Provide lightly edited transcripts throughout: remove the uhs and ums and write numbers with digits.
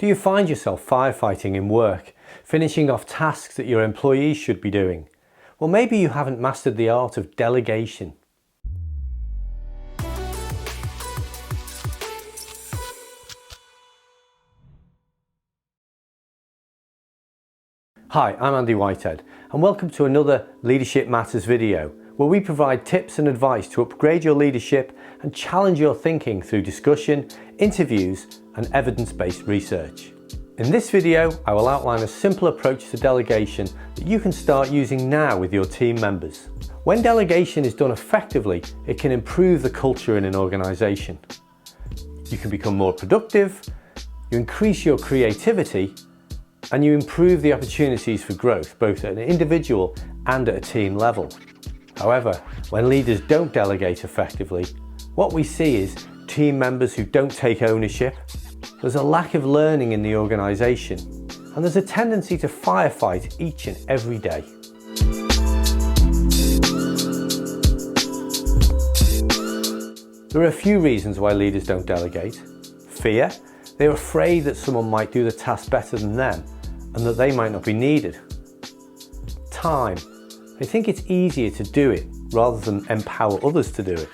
Do you find yourself firefighting in work, finishing off tasks that your employees should be doing? Well, maybe you haven't mastered the art of delegation. Hi, I'm Andy Whitehead and welcome to another Leadership Matters video where we provide tips and advice to upgrade your leadership and challenge your thinking through discussion, interviews and evidence-based research. In this video, I will outline a simple approach to delegation that you can start using now with your team members. When delegation is done effectively, it can improve the culture in an organisation. You can become more productive, you increase your creativity, and you improve the opportunities for growth, both at an individual and at a team level. However, when leaders don't delegate effectively, what we see is team members who don't take ownership, there's a lack of learning in the organisation, and there's a tendency to firefight each and every day. There are a few reasons why leaders don't delegate. Fear. They're afraid that someone might do the task better than them and that they might not be needed. Time. They think it's easier to do it rather than empower others to do it.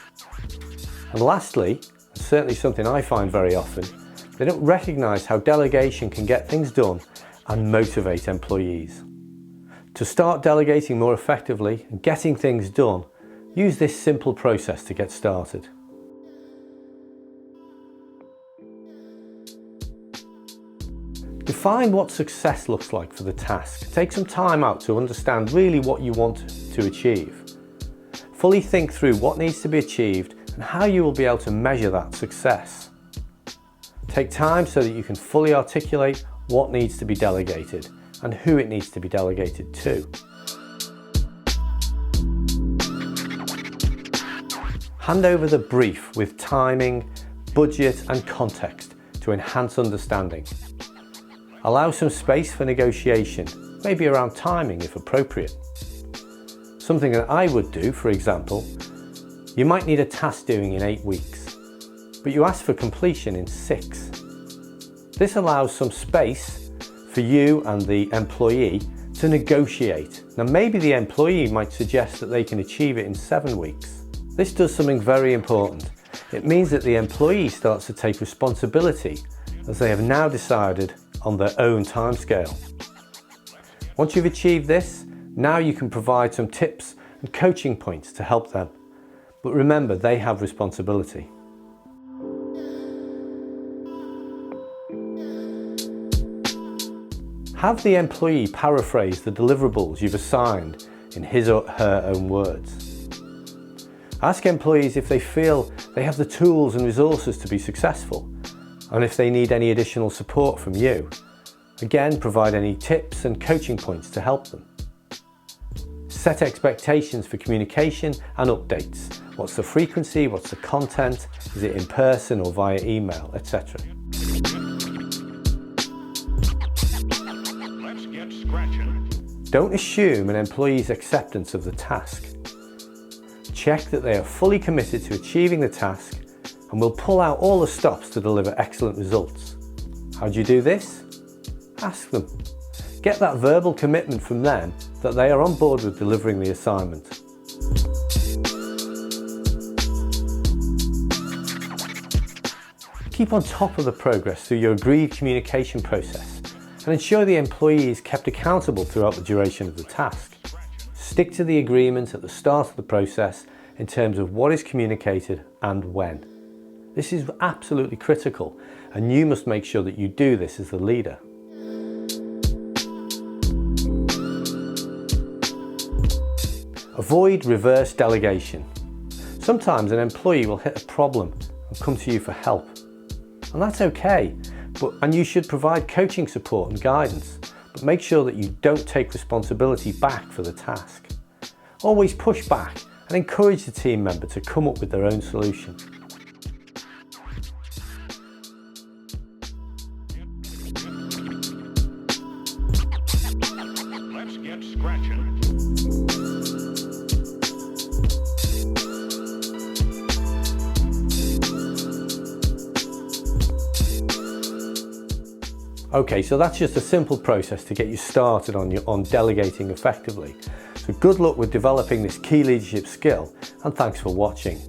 And lastly, and certainly something I find very often, they don't recognise how delegation can get things done and motivate employees. To start delegating more effectively and getting things done, use this simple process to get started. Define what success looks like for the task. Take some time out to understand really what you want to achieve. Fully think through what needs to be achieved and how you will be able to measure that success. Take time so that you can fully articulate what needs to be delegated and who it needs to be delegated to. Hand over the brief with timing, budget and context to enhance understanding. Allow some space for negotiation, maybe around timing if appropriate. Something that I would do, for example, you might need a task doing in 8 weeks, but you ask for completion in 6. This allows some space for you and the employee to negotiate. Now maybe the employee might suggest that they can achieve it in 7 weeks. This does something very important. It means that the employee starts to take responsibility as they have now decided on their own timescale. Once you've achieved this, now you can provide some tips and coaching points to help them. But remember, they have responsibility. Have the employee paraphrase the deliverables you've assigned in his or her own words. Ask employees if they feel they have the tools and resources to be successful, and if they need any additional support from you. Again, provide any tips and coaching points to help them. Set expectations for communication and updates. What's the frequency? What's the content? Is it in person or via email, etc. Let's get scratching. Don't assume an employee's acceptance of the task. Check that they are fully committed to achieving the task and will pull out all the stops to deliver excellent results. How do you do this? Ask them. Get that verbal commitment from them that they are on board with delivering the assignment. Keep on top of the progress through your agreed communication process and ensure the employee is kept accountable throughout the duration of the task. Stick to the agreement at the start of the process in terms of what is communicated and when. This is absolutely critical, and you must make sure that you do this as the leader. Avoid reverse delegation. Sometimes an employee will hit a problem and come to you for help, and that's okay, and you should provide coaching support and guidance, but make sure that you don't take responsibility back for the task. Always push back and encourage the team member to come up with their own solution. Let's get scratching. Okay, so that's just a simple process to get you started on delegating effectively. So good luck with developing this key leadership skill, and thanks for watching.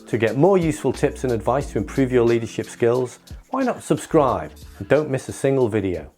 To get more useful tips and advice to improve your leadership skills, why not subscribe and don't miss a single video.